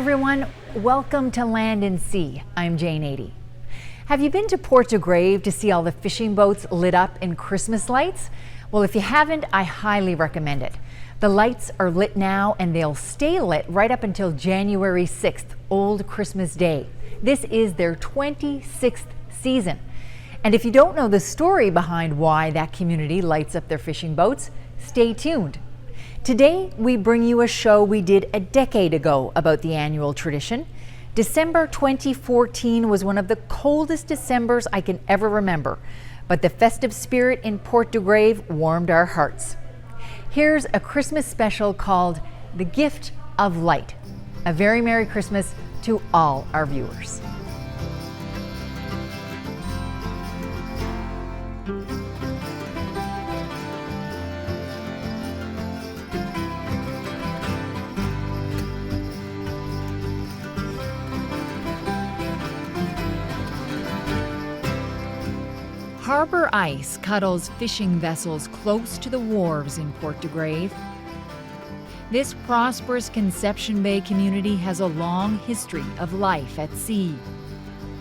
everyone, welcome to Land and Sea. I'm Jane 80. Have you been to Port de Grave to see all the fishing boats lit up in Christmas lights? Well, if you haven't, I highly recommend it. The lights are lit now and they'll stay lit right up until January 6th, Old Christmas Day. This is their 26th season. And if you don't know the story behind why that community lights up their fishing boats, stay tuned. Today, we bring you a show we did a decade ago about the annual tradition. December 2014 was one of the coldest Decembers I can ever remember, but the festive spirit in Port de Grave warmed our hearts. Here's a Christmas special called The Gift of Light. A very Merry Christmas to all our viewers. Harbour ice cuddles fishing vessels close to the wharves in Port de Grave. This prosperous Conception Bay community has a long history of life at sea,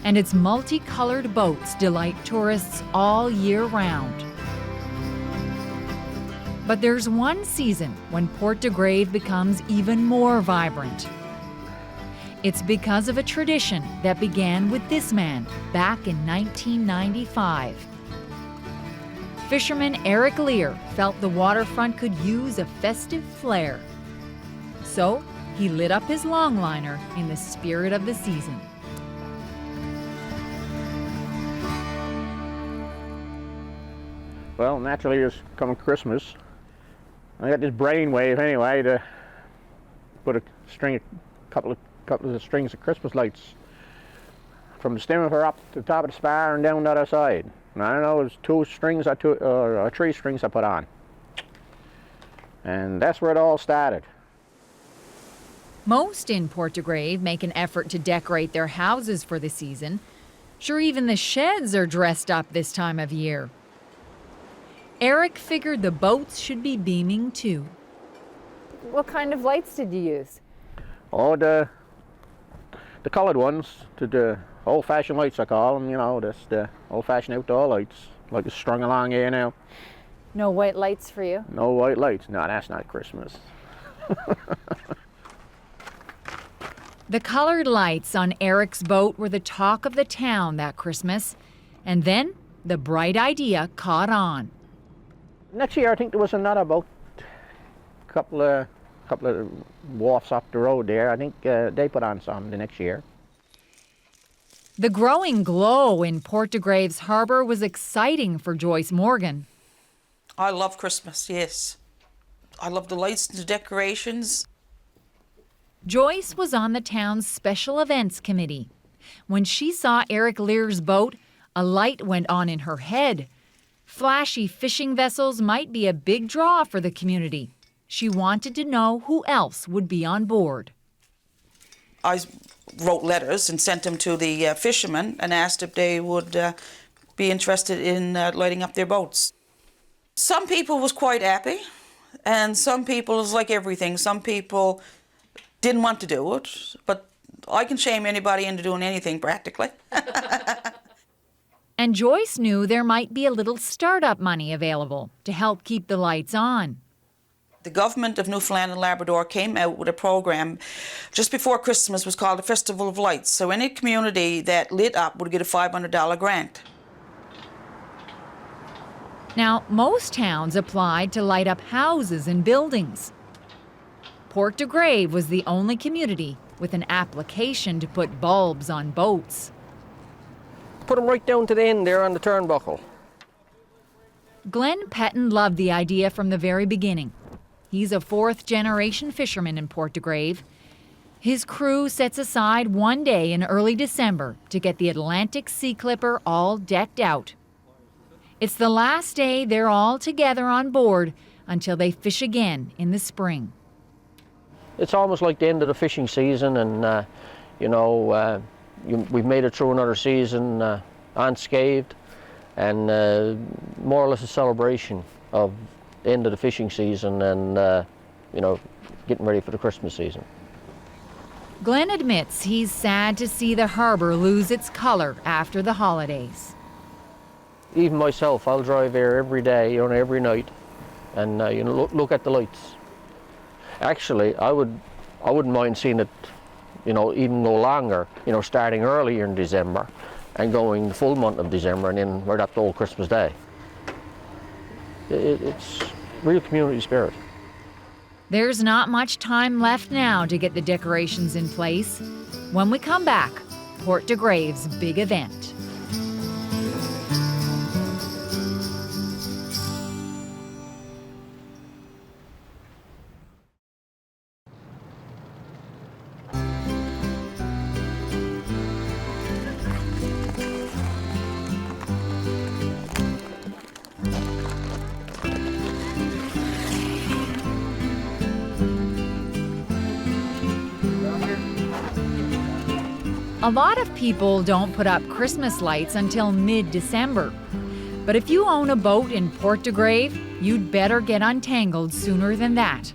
and its multicolored boats delight tourists all year round. But there's one season when Port de Grave becomes even more vibrant. It's because of a tradition that began with this man back in 1995. Fisherman Eric Lear felt the waterfront could use a festive flair. So he lit up his longliner in the spirit of the season. Well, naturally, it's coming Christmas. I got this brainwave anyway to put a couple of strings of Christmas lights from the stem of her up to the top of the spar and down the other side. And I don't know, it was 3 strings I put on. And that's where it all started. Most in Port de Grave make an effort to decorate their houses for the season. Sure, even the sheds are dressed up this time of year. Eric figured the boats should be beaming too. What kind of lights did you use? Oh, the coloured ones, the old-fashioned lights I call them, you know, that's the old-fashioned outdoor lights, like it's strung along here now. No white lights for you? No white lights. No, that's not Christmas. The colored lights on Eric's boat were the talk of the town that Christmas, and then the bright idea caught on. Next year, I think there was another boat, couple of wharfs up the road there. I think they put on some the next year. The growing glow in Port de Grave's harbour was exciting for Joyce Morgan. I love Christmas, yes. I love the lights and the decorations. Joyce was on the town's special events committee. When she saw Eric Lear's boat, a light went on in her head. Flashy fishing vessels might be a big draw for the community. She wanted to know who else would be on board. I wrote letters and sent them to the fishermen and asked if they would be interested in lighting up their boats. Some people was quite happy, and some people was like everything. Some people didn't want to do it, but I can shame anybody into doing anything practically. And Joyce knew there might be a little startup money available to help keep the lights on. The government of Newfoundland and Labrador came out with a program just before Christmas, was called the Festival of Lights. So any community that lit up would get a $500 grant. Now, most towns applied to light up houses and buildings. Port de Grave was the only community with an application to put bulbs on boats. Put them right down to the end there on the turnbuckle. Glenn Petton loved the idea from the very beginning. He's a 4th-generation fisherman in Port de Grave. His crew sets aside one day in early December to get the Atlantic Sea Clipper all decked out. It's the last day they're all together on board until they fish again in the spring. It's almost like the end of the fishing season, and we've made it through another season unscathed, and more or less a celebration of the end of the fishing season and getting ready for the Christmas season. Glenn admits he's sad to see the harbor lose its color after the holidays. Even myself, I'll drive here every day, every night, and look at the lights. Actually, I wouldn't mind seeing it, even go longer, starting earlier in December and going the full month of December and then right up to old Christmas Day. It's real community spirit. There's not much time left now to get the decorations in place. When we come back, Port de Grave's big event. A lot of people don't put up Christmas lights until mid-December. But if you own a boat in Port de Grave, you'd better get untangled sooner than that.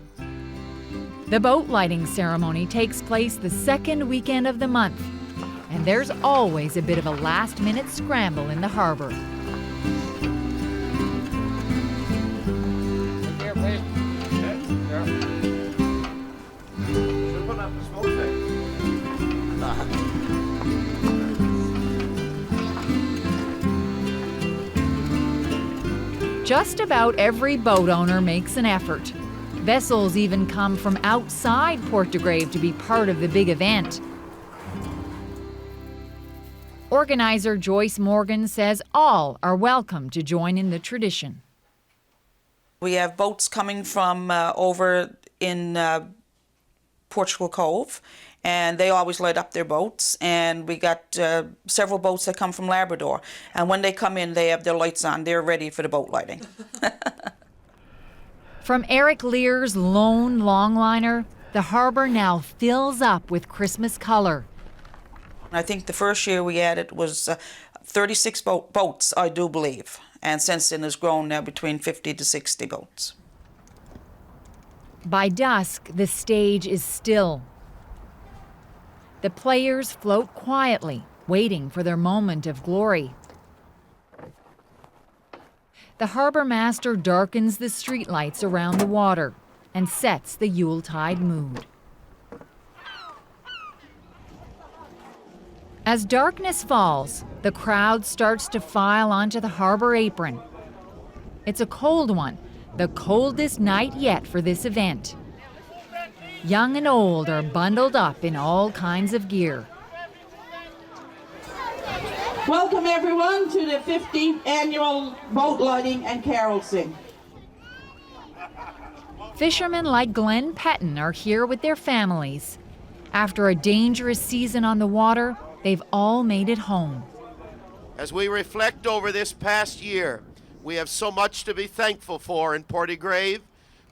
The boat lighting ceremony takes place the second weekend of the month, and there's always a bit of a last-minute scramble in the harbor. Just about every boat owner makes an effort. Vessels even come from outside Port de Grave to be part of the big event. Organizer Joyce Morgan says all are welcome to join in the tradition. We have boats coming from over in Portugal Cove, and they always light up their boats. And we got several boats that come from Labrador. And when they come in, they have their lights on. They're ready for the boat lighting. From Eric Lear's lone longliner, the harbor now fills up with Christmas color. I think the first year we had it was 36 boats, I do believe. And since then it's grown now between 50 to 60 boats. By dusk, the stage is still. The players float quietly, waiting for their moment of glory. The harbor master darkens the streetlights around the water and sets the Yuletide mood. As darkness falls, the crowd starts to file onto the harbor apron. It's a cold one, the coldest night yet for this event. Young and old are bundled up in all kinds of gear. Welcome everyone to the 15th annual boat lighting and carol sing. Fishermen like Glenn Petton are here with their families. After a dangerous season on the water, they've all made it home. As we reflect over this past year, we have so much to be thankful for in Port de Grave.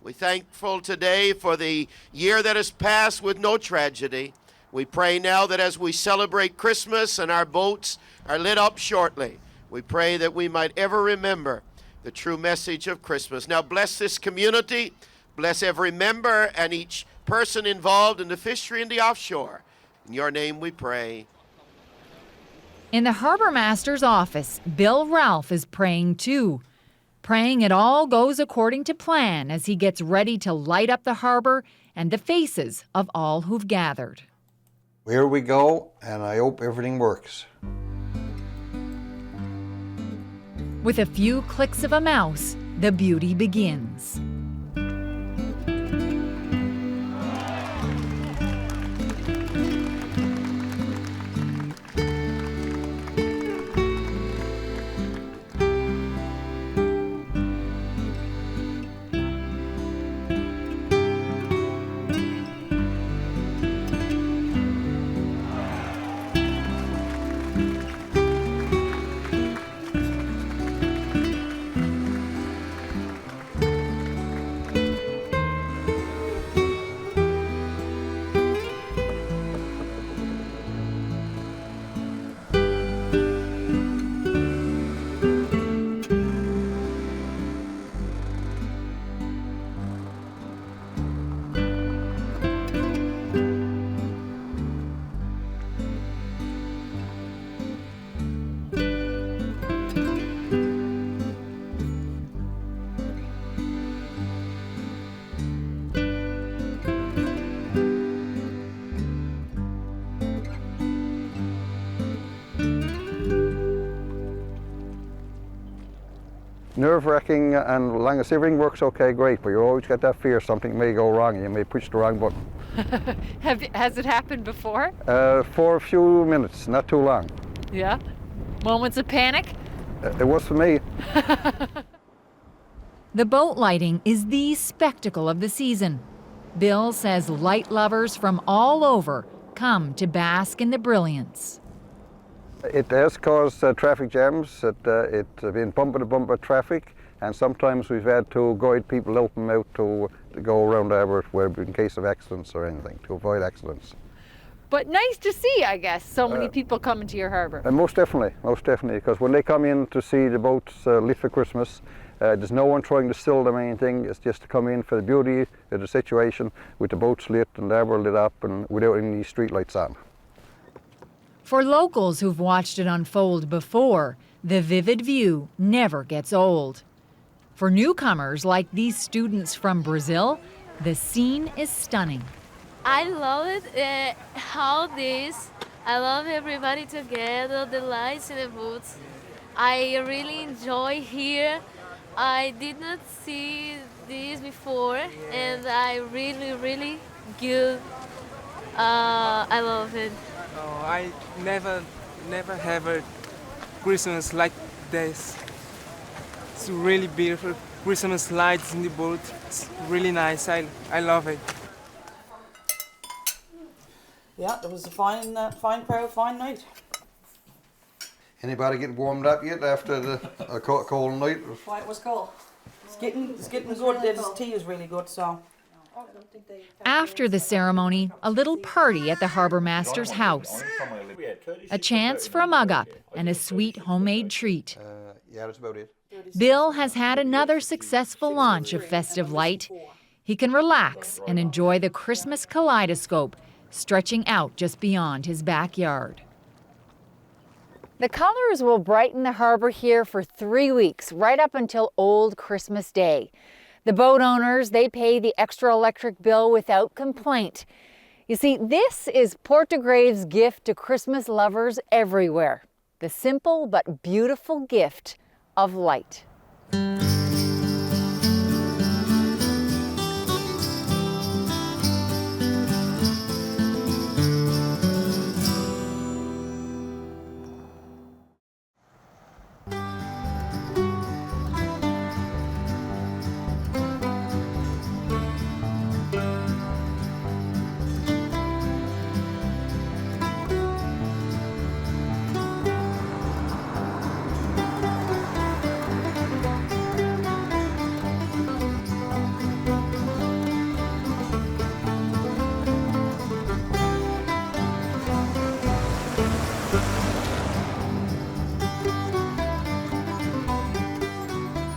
We're thankful today for the year that has passed with no tragedy. We pray now that as we celebrate Christmas and our boats are lit up shortly, we pray that we might ever remember the true message of Christmas. Now bless this community, bless every member and each person involved in the fishery and the offshore. In your name we pray. In the harbor master's office, Bill Ralph is praying too. Praying it all goes according to plan as he gets ready to light up the harbor and the faces of all who've gathered. Here we go, and I hope everything works. With a few clicks of a mouse, the beauty begins. Nerve-wracking, and long as everything works okay, great, but you always got that fear something may go wrong and you may push the wrong button. Has it happened before? For a few minutes, not too long. Yeah. Moments of panic? It was for me. The boat lighting is the spectacle of the season. Bill says light lovers from all over come to bask in the brilliance. It has caused traffic jams. It's been bumper-to-bumper traffic, and sometimes we've had to guide people, help them out to go around the harbour in case of accidents or anything, to avoid accidents. But nice to see, I guess, so many people coming to your harbour. And most definitely, because when they come in to see the boats lit for Christmas, there's no one trying to still them anything. It's just to come in for the beauty of the situation with the boats lit and the harbour lit up and without any street lights on. For locals who've watched it unfold before, the vivid view never gets old. For newcomers like these students from Brazil, the scene is stunning. I love it, I love everybody together, the lights in the boats. I really enjoy here. I did not see this before, and I really good. I love it. Oh, I never have a Christmas like this. It's really beautiful. Christmas lights in the boat. It's really nice. I love it. Yeah, it was a fine crowd, fine night. Anybody getting warmed up yet after a cold night? Why it was cold. It's getting good. This tea is really good, so. After the ceremony, a little party at the harbour master's house. A chance for a mug-up and a sweet homemade treat. Yeah, that's about it. Bill has had another successful launch of festive light. He can relax and enjoy the Christmas kaleidoscope stretching out just beyond his backyard. The colors will brighten the harbour here for 3 weeks, right up until Old Christmas Day. The boat owners, they pay the extra electric bill without complaint. You see, this is Portagrave's gift to Christmas lovers everywhere. The simple but beautiful gift of light.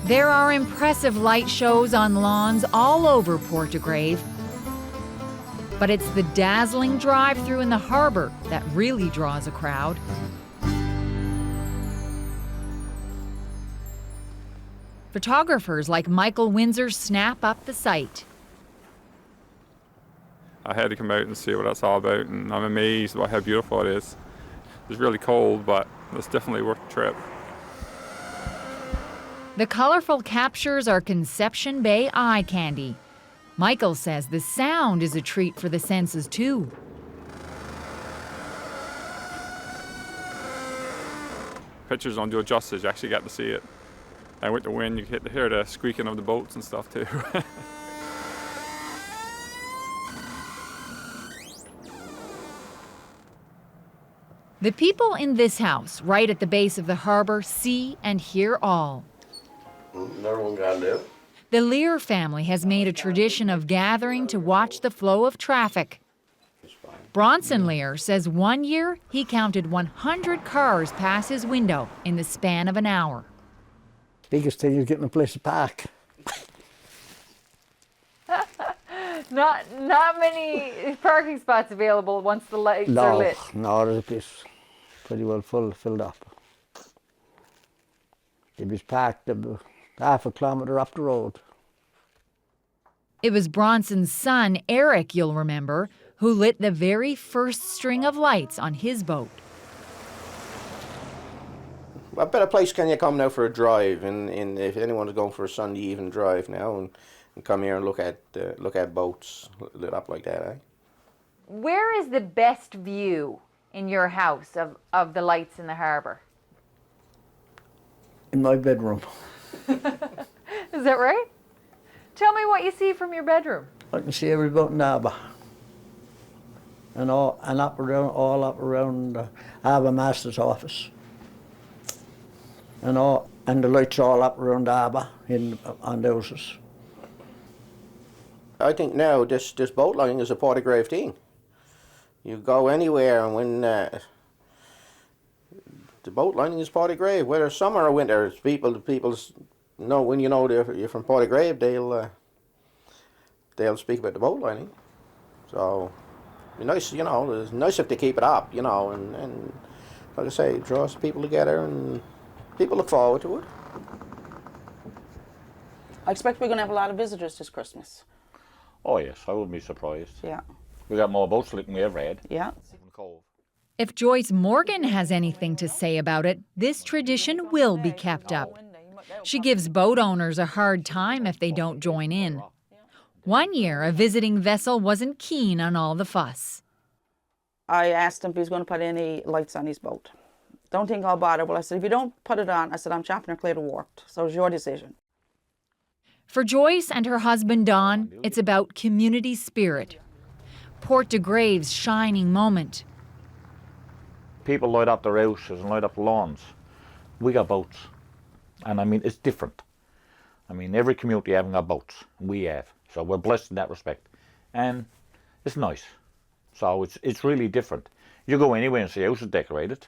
There are impressive light shows on lawns all over Portagrave. But it's the dazzling drive-through in the harbour that really draws a crowd. Photographers like Michael Windsor snap up the site. I had to come out and see what that's all about, and I'm amazed by how beautiful it is. It's really cold, but it's definitely worth the trip. The colorful captures are Conception Bay eye candy. Michael says the sound is a treat for the senses too. Pictures don't do it justice, you actually get to see it. And with the wind, you get to hear the squeaking of the boats and stuff too. The people in this house, right at the base of the harbor, see and hear all. Another one gone down. The Lear family has made a tradition of gathering to watch the flow of traffic. Bronson Lear says one year he counted 100 cars pass his window in the span of an hour. Biggest thing is getting a place to park. Not many parking spots available once the lights are lit. No, there's a place pretty well filled up. It was parked about half a kilometre up the road. It was Bronson's son, Eric, you'll remember, who lit the very first string of lights on his boat. what better place can you come now for a drive? And if anyone's going for a Sunday evening drive now, and come here and look at boats lit up like that, eh? Where is the best view in your house of the lights in the harbour? In my bedroom. Is that right? Tell me what you see from your bedroom. I can see every boat in the harbour. And all up around the harbour master's office. And the lights all up around the harbour on the houses. I think now this boat lighting is a Portagrave thing. You go anywhere, and when the boat lighting is Portagrave, whether summer or winter, people know, when you know you're from Portagrave, they'll speak about the boat lighting. So it'd be nice, you know, it's nice if they keep it up, you know, and like I say, it draws people together, and people look forward to it. I expect we're going to have a lot of visitors this Christmas. Oh yes, I wouldn't be surprised. Yeah. We got more boats lit than we ever had. Yeah. If Joyce Morgan has anything to say about it, this tradition will be kept up. She gives boat owners a hard time if they don't join in. One year, a visiting vessel wasn't keen on all the fuss. I asked him if he was going to put any lights on his boat. Don't think I'll bother. Well, I said, if you don't put it on, I said, I'm chopping her clear to wharf. So it's your decision. For Joyce and her husband Don, it's about community spirit. Port de Grave's shining moment. People light up their houses and light up the lawns. We got boats. And I mean, it's different. I mean, every community haven't got boats. We have. So we're blessed in that respect. And it's nice. So it's really different. You go anywhere and see houses decorated.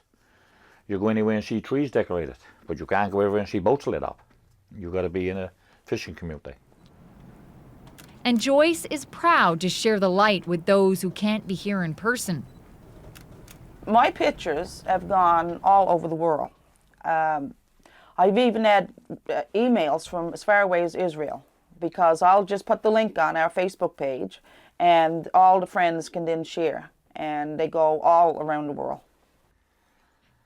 You go anywhere and see trees decorated. But you can't go everywhere and see boats lit up. You've got to be in a fishing community. And Joyce is proud to share the light with those who can't be here in person. My pictures have gone all over the world. I've even had emails from as far away as Israel, because I'll just put the link on our Facebook page and all the friends can then share, and they go all around the world.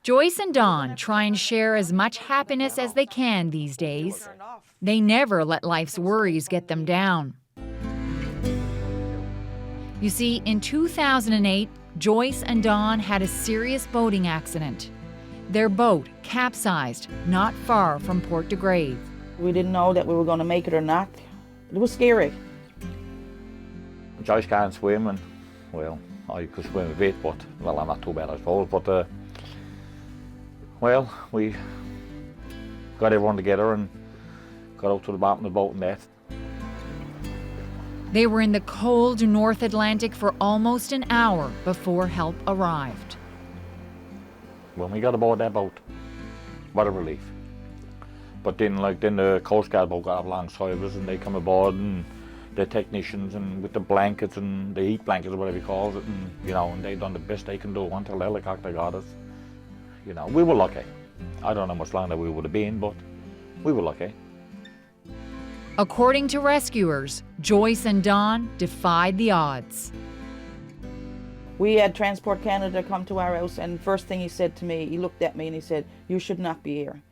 Joyce and Don try and share as much happiness as they can these days. They never let life's worries get them down. You see, in 2008, Joyce and Don had a serious boating accident. Their boat capsized not far from Port de Grave. We didn't know that we were going to make it or not. It was scary. Joyce can't swim, and well, I could swim a bit, but well, I'm not too bad, I suppose. But well, we got everyone together and got out to the bottom of the boat and that. They were in the cold North Atlantic for almost an hour before help arrived. When we got aboard that boat, what a relief. But then the Coast Guard boat got up alongside of us, and they come aboard, and the technicians, and with the blankets and the heat blankets or whatever you call it, and you know, and they done the best they can do until the helicopter got us. You know, we were lucky. I don't know how much longer we would have been, but we were lucky. According to rescuers, Joyce and Don defied the odds. We had Transport Canada come to our house, and first thing he said to me, he looked at me and he said, "You should not be here."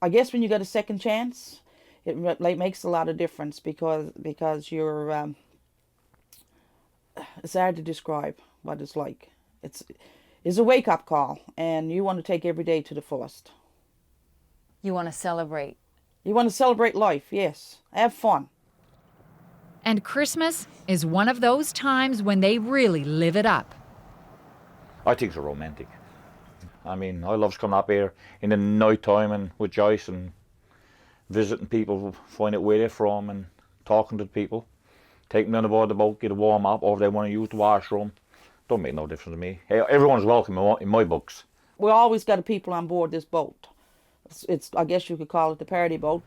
I guess when you get a second chance, it makes a lot of difference, because you're, it's hard to describe what it's like. It's a wake-up call, and you want to take every day to the fullest. You want to celebrate. You want to celebrate life, yes. Have fun. And Christmas is one of those times when they really live it up. I think it's romantic. I mean, I love coming up here in the night time and with Joyce and visiting people, finding out where they're from and talking to people. Taking them on board the boat, get a warm up, or if they want to use the washroom. Don't make no difference to me. Everyone's welcome in my books. We always got people on board this boat. It's I guess you could call it the party boat.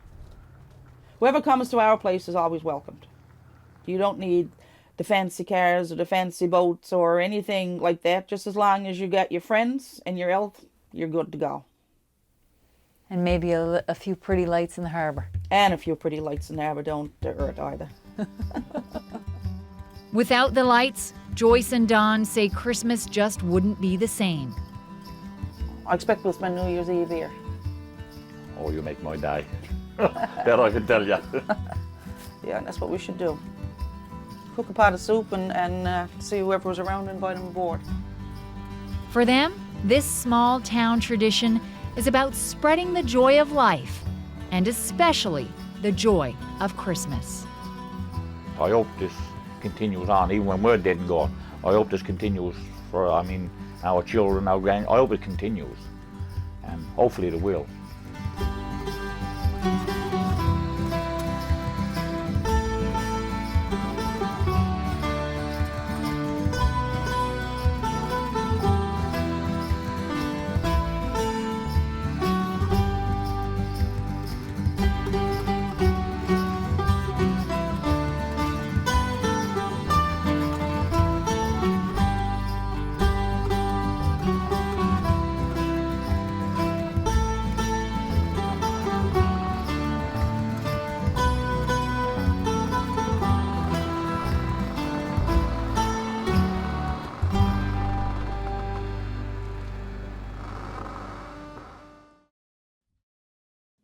Whoever comes to our place is always welcomed. You don't need the fancy cars or the fancy boats or anything like that. Just as long as you got your friends and your health, you're good to go. And maybe a few pretty lights in the harbour. And a few pretty lights in the harbour don't hurt either. Without the lights, Joyce and Don say Christmas just wouldn't be the same. I expect we'll spend New Year's Eve here. Oh, you make my day. That I can tell you. Yeah, that's what we should do. Cook a pot of soup and see whoever was around and invite them aboard. For them, this small town tradition is about spreading the joy of life, and especially the joy of Christmas. I hope this continues on, even when we're dead and gone. I hope this continues for, I mean, our children, our grand. I hope it continues, and hopefully it will.